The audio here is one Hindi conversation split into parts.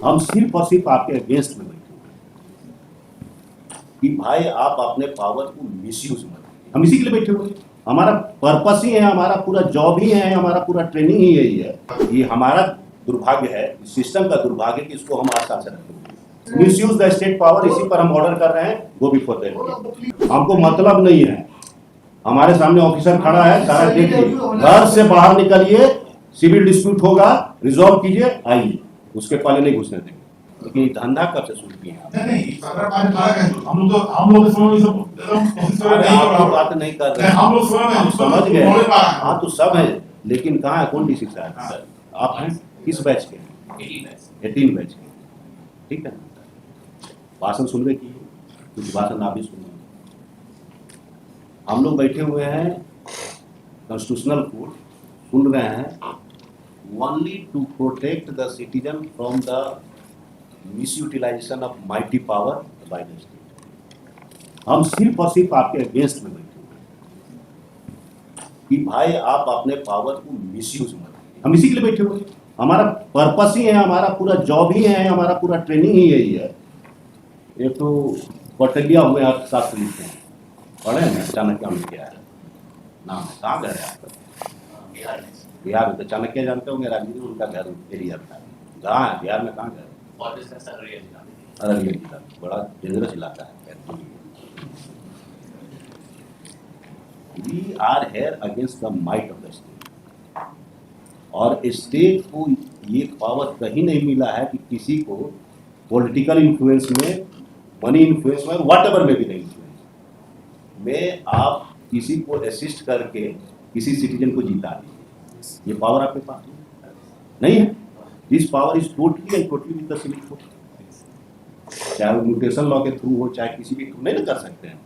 हम सिर्फ और सिर्फ आपके अगेंस्ट में बैठे कि भाई आप अपने पावर को मिसयूज मत करिए। हम इसी के लिए बैठे हुए हैं। हमारा पर्पस ही है, हमारा पूरा जॉब ही है, हमारा पूरा ट्रेनिंग ही यही है। ये हमारा दुर्भाग्य है, सिस्टम का दुर्भाग्य कि इसको हम आसानी से रखेंगे। मिसयूज द स्टेट पावर, इसी पर हम ऑर्डर कर रहे हैं। Go before that. हमको मतलब नहीं है, हमारे सामने ऑफिसर खड़ा है, सारा देखिए। घर से बाहर निकलिए, सिविल डिस्प्यूट होगा, रिजॉल्व कीजिए, आइए। उसके पहले नहीं घुसने देंगे। लेकिन ये धंधा कब से शुरू किया? हम लोग बात नहीं कर रहे, हम समझ गए। हाँ तो सब है, लेकिन कहाँ है, कौन डीसी साहब? आप हैं किस बैच के? 18 बैच के। ठीक है, भाषण सुनने की, कुछ भाषण आप भी सुनिए। हम लोग बैठे हुए हैं कॉन्स्टिट्यूशनल कोर्ट, सुन रहे हैं only to protect the citizen from the misutilisation of mighty power by the state. हम सिर्फ और सिर्फ आपके अगेंस्ट में बैठे हुए कि भाई आप अपने पावर को मिसयूज मत करिए। हम इसी के लिए बैठे हुए हैं। हमारा पर्पस ही है, हमारा पूरा जॉब ही है, हमारा पूरा ट्रेनिंग ही यही है। एक तो कौटिल्य हुए आप साथ लिखते हैं, पढ़े ना, चाणक्य में क्या है नाम है, कहाँ घर है आपका? बिहार में। तो चाणक्य जानते होंगे, राजनीति उनका घर एरिया था। कहाँ है बिहार में, कहाँ घर? अररिया जिला, बड़ा डेंजरस इलाका है। We are here against the might of the state, और स्टेट को ये पावर कहीं नहीं मिला है कि किसी को पॉलिटिकल इन्फ्लुएंस में, मनी इन्फ्लुएंस में, व्हाटएवर में भी नहीं इन्फ्लुएंस में आप किसी को असिस्ट करके किसी सिटीजन को जिता दीजिए। ये पावर आपके पास नहीं है। This power is totally and totally with the civil court. चाहे वो म्यूटेशन लॉ के थ्रू हो, चाहे किसी भी थ्रू, नहीं कर सकते हैं।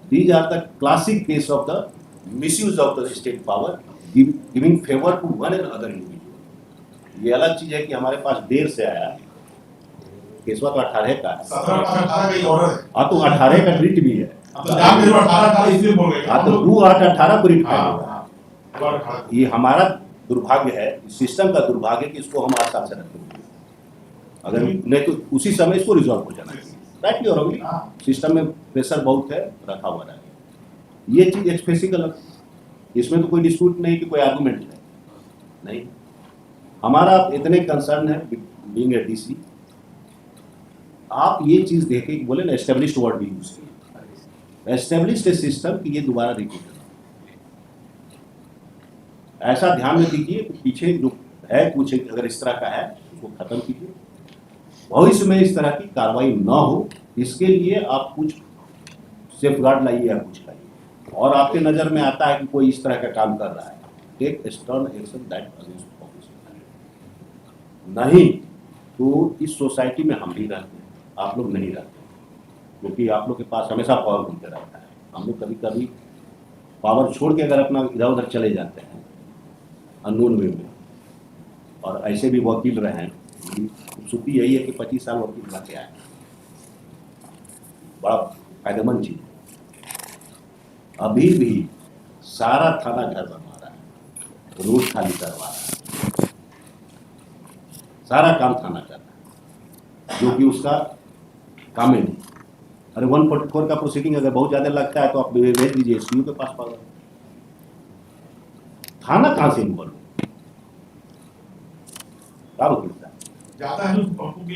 These are the classic case of the misuse of the state power, giving favour to one and other individual. ये अलग चीज है कि हमारे पास देर से आया, केसवा तो 18 का है। हाँ तो 18 का रिट भी है। हाँ तो 2/8/18 को रिट है। ये हमारा दुर्भाग्य है, सिस्टम का दुर्भाग्य कि इसको हम आसानी से रखेंगे। अगर नहीं तो उसी समय इसको रिजॉल्व हो जाना चाहिए। राइट और रॉन्गली, सिस्टम में प्रेशर बहुत है, रखा हुआ है। ये चीज एक्सप्रेसिकल, इसमें तो कोई डिस्प्यूट नहीं कि कोई आर्गूमेंट है नहीं। हमारा इतने कंसर्न है बीइंग ए डीसी, आप ये चीज देखे, बोले ना एस्टेब्लिश्ड वर्ड भी यूज किया, एस्टेब्लिश्ड सिस्टम की ये दोबारा रिपीट ऐसा ध्यान में दीजिए कि पीछे जो है कुछ अगर इस तरह का है उसको खत्म कीजिए, भविष्य में इस तरह की कार्रवाई न हो, इसके लिए आप कुछ सेफगार्ड लाइए या कुछ लाइए। और आपके नज़र में आता है कि कोई इस तरह का काम कर रहा है, take stern action that against officer. नहीं तो इस सोसाइटी में हम भी रहते हैं, आप लोग नहीं रहते, क्योंकि आप लोग के पास हमेशा पावर घूमते रहता है। हम लोग कभी कभी पावर छोड़ के अगर अपना इधर उधर चले जाते हैं अननोन वे में, और ऐसे भी वकील रहे हैं। खूबसूरती यही है कि 25 साल वकील बना के आए, बड़ा फायदेमंद चीज। अभी भी सारा थाना घर बनवा रहा है, रोड खाली करवा रहा है, सारा काम थाना कर रहा है, जो कि उसका काम ही नहीं। अरे 144 का प्रोसीडिंग अगर बहुत ज्यादा लगता है तो आप भेज दीजिए एसपीओ के पास पावर। थाना कहाँ से इन्वॉल्व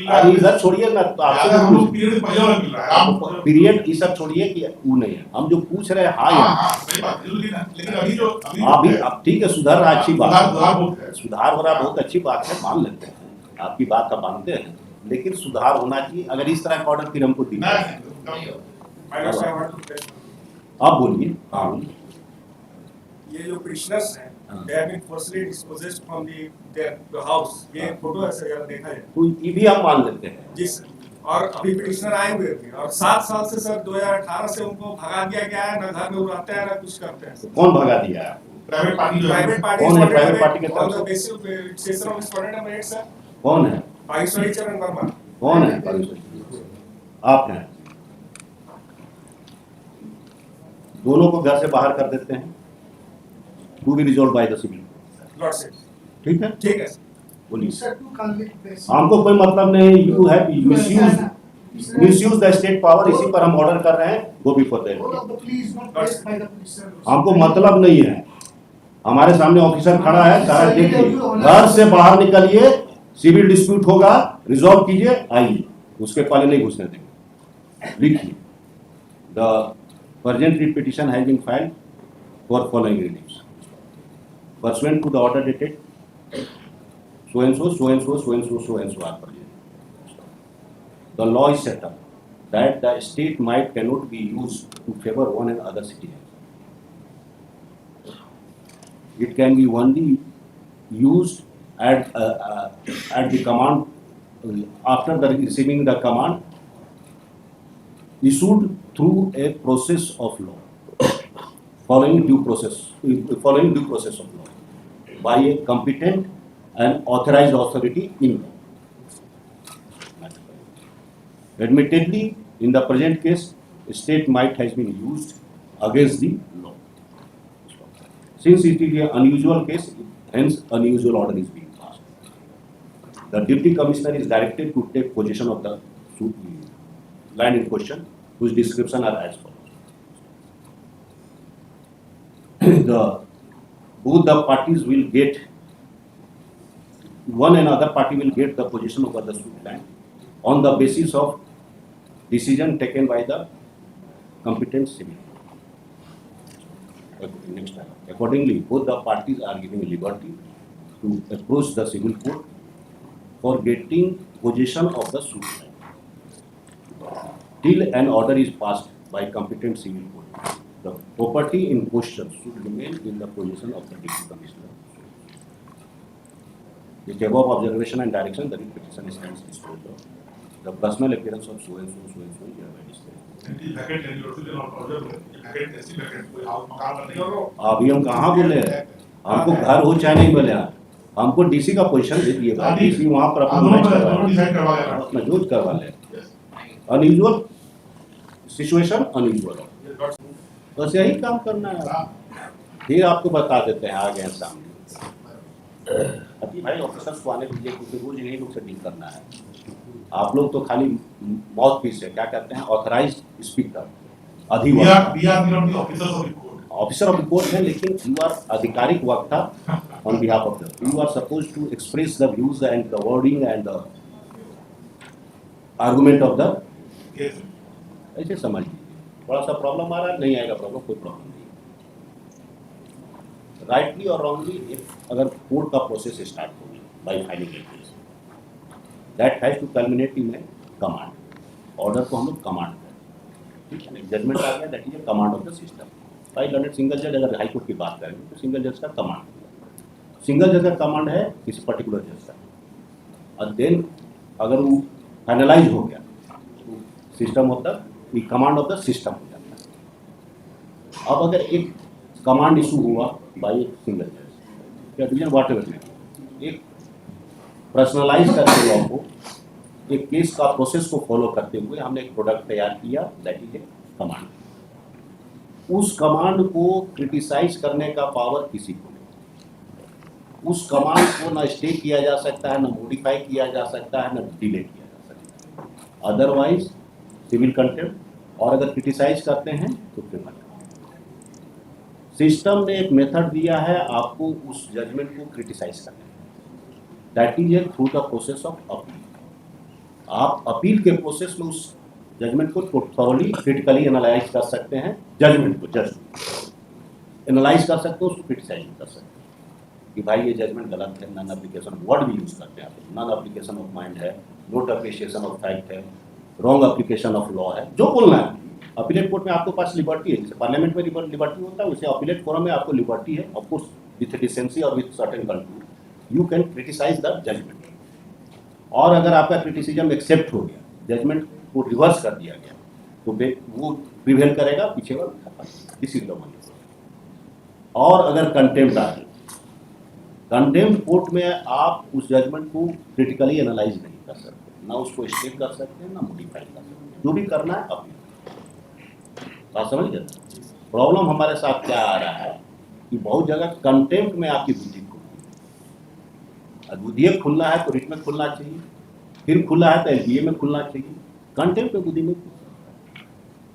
अरे इधर छोड़िए ना, तो आपसे पीरियड ये सब छोड़िए कि वो नहीं है। हम जो पूछ रहे हैं हाँ या अभी अब ठीक है, सुधर रहा, अच्छी बात है, सुधार हो रहा, बहुत अच्छी बात है, मान लेते हैं, आपकी बात हम मानते हैं, लेकिन सुधार होना चाहिए। अगर इस तरह का ऑर्डर फिर हमको दी, आप बोलिए। हाँ, ये जो प्रिजनर्स हैं, they have been forcibly dispossessed from their house, ये फोटो ऐसे अगर देखा है तो ये भी हम मान लेते हैं। जिस और अभी प्रिजनर आए हुए थे, और 7 साल से सर 2018 से उनको भगा दिया गया है, ना घर में रहते हैं ना कुछ करते हैं। कौन भगा दिया है? प्राइवेट पार्टी कौन है? प्राइवेट पार्टी के तरफ से basic session of student number 8 sir कौन है? बागेश्वरी चरण वर्मा। कौन है बागेश्वरी? आप हैं। दोनों को घर से बाहर कर देते हैं, to be resolve by the civil. Lordship ठीक है, ठीक है। बोलिए। Sir, to conflict based. हमको कोई मतलब नहीं, you have misuse the state power, इसी पर हम ऑर्डर कर रहे हैं, go before the All of the pleas not raised by the police sir. हमको मतलब नहीं है, हमारे सामने ऑफिसर खड़ा है, सारा देखिए, घर से बाहर निकलिए, सिविल डिस्प्यूट होगा, रिजॉल्व कीजिए, आइए, उसके पहले नहीं घुसने देंगे। लिखिए, the urgent writ petition has been filed for following reliefs pursuant to the order dated so and so, so and so, so and so, so and so are present. The law is set up that the state might cannot be used to favor one and other citizen. It can be only used at the command after the receiving the command issued through a process of law, following due process of law by a competent and authorized authority in law. Admittedly, in the present case, state might has been used against the law. Since it is an unusual case, hence unusual order is being passed. The Deputy Commissioner is directed to take possession of the land in question, whose description are as follows. Both the parties will get, one and other party will get the possession of the suit land on the basis of decision taken by the competent civil. Next time. Accordingly, both the parties are giving liberty to approach the civil court for getting possession of the suit land till an order is passed by competent civil court. The property in question should remain in the possession of the Deputy Commissioner. With above observation and direction, the petition stands disposed of. The personal appearance of so and so hereby displayed. अभी हम कहाँ बोले हैं, हमको घर हो चाहे नहीं बोले हैं, हमको डीसी का पोजीशन दे दिए, डीसी वहाँ पर अपना जूझ करवा ले। अनयूजुअल सिचुएशन, अनयूजुअल, बस यही काम करना है। फिर आपको बता देते हैं, आ गए सामने। अभी भाई ऑफिसर्स को आने दीजिए, क्योंकि रोज यही लोग से डील करना है। आप लोग तो खाली माउथ पीस है, क्या कहते हैं, authorised speaker, officer of the court है, लेकिन यू आर आधिकारिक वक्ता on behalf of the, you are suppose to express the views and the wording and the argument of the, ऐसे समझ लीजिए। थोड़ा सा प्रॉब्लम आ रहा है, नहीं आएगा प्रॉब्लम, कोई प्रॉब्लम नहीं। राइटली और रॉन्गली अगर कोर्ट का प्रोसेस स्टार्ट हो गया by filing a case, that has to culminate in a command. Order को हम लोग कमांड करें, ठीक है ना, जजमेंट आ गया, that is a command of the system. By learned single जज, अगर हाई कोर्ट की बात करेंगे तो सिंगल जज का कमांड, सिंगल जज का कमांड है किसी पर्टिकुलर जज का, और देन अगर वो फाइनलाइज हो गया तो system of the command of the system हो जाता है। अब अगर एक कमांड इशू हुआ बाई एक सिंगल जज या डिवीजन वॉट एवर में, एक पर्सनलाइज करके लॉ को, एक केस का प्रोसेस को फॉलो करते हुए हमने एक प्रोडक्ट तैयार किया, दैट इज ए कमांड। उस कमांड को क्रिटिसाइज करने का पावर किसी को नहीं। उस कमांड को ना स्टे किया जा सकता है, ना मॉडिफाई किया जा सकता है, ना डिले किया जा सकता है, अदरवाइज सिविल कंटेम्प्ट, और अगर क्रिटिसाइज करते हैं तो क्रिमिनल। सिस्टम ने एक मेथड दिया है आपको उस जजमेंट को क्रिटिसाइज करने, that is A through the process of appeal. आप अपील के प्रोसेस में उस जजमेंट को थॉरली क्रिटिकली एनालाइज कर सकते हैं, जजमेंट को जज एनालाइज कर सकते हो, उसको क्रिटिसाइज कर सकते हैं कि भाई ये जजमेंट गलत है, नॉन एप्लीकेशन वर्ड भी यूज करते हैं आप, नॉन एप्लीकेशन ऑफ माइंड है, नोट अप्रिशिएशन ऑफ फैक्ट है, रॉन्ग एप्लीकेशन ऑफ लॉ है, जो बोलना है। अपीलेट कोर्ट में आपको पास लिबर्टी है, जैसे पार्लियामेंट में लिबर्टी होता है, वैसे अपीलेट फोरम में आपको लिबर्टी है, ऑफ कोर्स विथ डिसेंसी और with certain control you can criticise the judgment. और अगर आपका क्रिटिसिज्म एक्सेप्ट हो गया, जजमेंट को रिवर्स कर दिया गया, तो वो प्रिवेल करेगा, पीछे वाला किसी लॉ में। और अगर कंटेम्प्ट आ गई, कंटेम्प्ट कोर्ट में आप उस जजमेंट को क्रिटिकली एनालाइज नहीं कर सकते, ना उसको स्टे कर सकते हैं, ना मॉडिफाई कर सकते हैं, जो भी करना है अपनी बात समझ गए। प्रॉब्लम हमारे साथ क्या आ रहा है कि बहुत जगह कंटेम्प्ट में आपकी बुद्धि को, विधेयक खुलना है तो रिट में खुलना चाहिए, फिर खुला है तो एलपीए में खुलना चाहिए, कंटेम्प्ट में बुद्धि में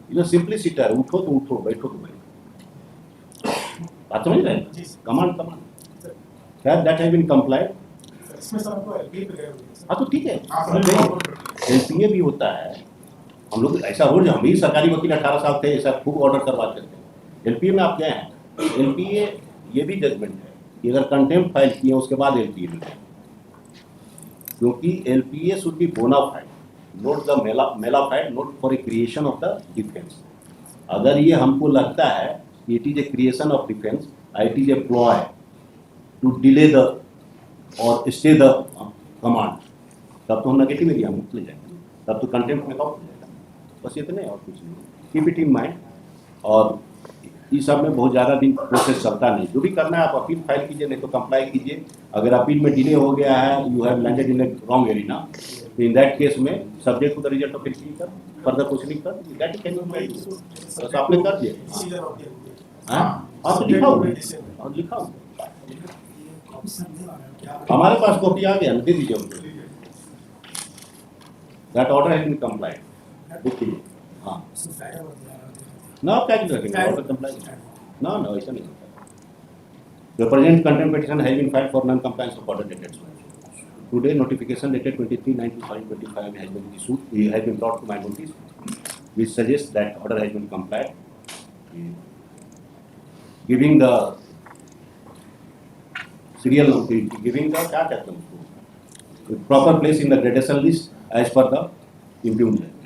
ये सिंपलिसिटी है, उठो तो उठो, बैठो तो बैठो। बात समझ रहे हैं? कमांड खैर दैट हैज बीन कंप्लाइड। इसमें सर हमको एलपी पे गए हुए हैं सर। हाँ तो ठीक है, हाँ, सर। एलपीए भी होता है। हम लोग ऐसा रोज, हम ही सरकारी वकील 18 साल थे, ऐसा खूब ऑर्डर करवाते थे। एलपीए में आप गए हैं, एलपीए ये भी जजमेंट है कि अगर कंटेम्प्ट फाइल किए उसके बाद एलपीए में गए, क्योंकि LPA should be bona fide, not the mala fide, not for a creation of the defence. अगर ये हमको लगता है कि it is a creation of defence, it is a ploy to delay the और स्टे द कमांड, तब तो हम नेगेटिव एरिया में चले जाएंगे, तब तो कंटेम्प्ट में कॉप हो जाएगा। बस इतने और कुछ नहीं, कीप इट इन माइंड। और इस सब में बहुत ज़्यादा दिन प्रोसेस चलता नहीं, जो भी करना है आप अपील फाइल कीजिए, नहीं तो कंप्लाई कीजिए। अगर अपील में डिले हो गया है, you have landed in a wrong arena, तो इन दैट केस में subject to the result of LP कर फर्दर प्रोसीडिंग कर दैट कैन बस आपने कर दिया। डिसीजन ऑफ द हाँ आप लिखाओ और लिखाओ, हमारे पास कॉपी आ गया, दे दीजिए हमको। That order has been complied, देखिए। हाँ ना आप क्या रखेंगे, ऑर्डर कंप्लाई ना ना ऐसा नहीं होता। The present contempt petition has been filed for non compliance of order dated today. Notification dated 23/9/2025 has been issued, has been brought to my notice, which suggests that order has been complied, giving the serial number, giving the क्या कहते हैं उसको, proper place in the gradation list as per the impugned judgment,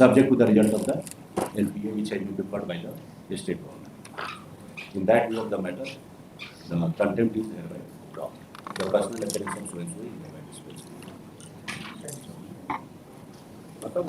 subject to the result of the LPA which has been prepared by the state government. In that view of the matter, the contempt is hereby dropped. The personal appearance of so and so is hereby dispensed. मतलब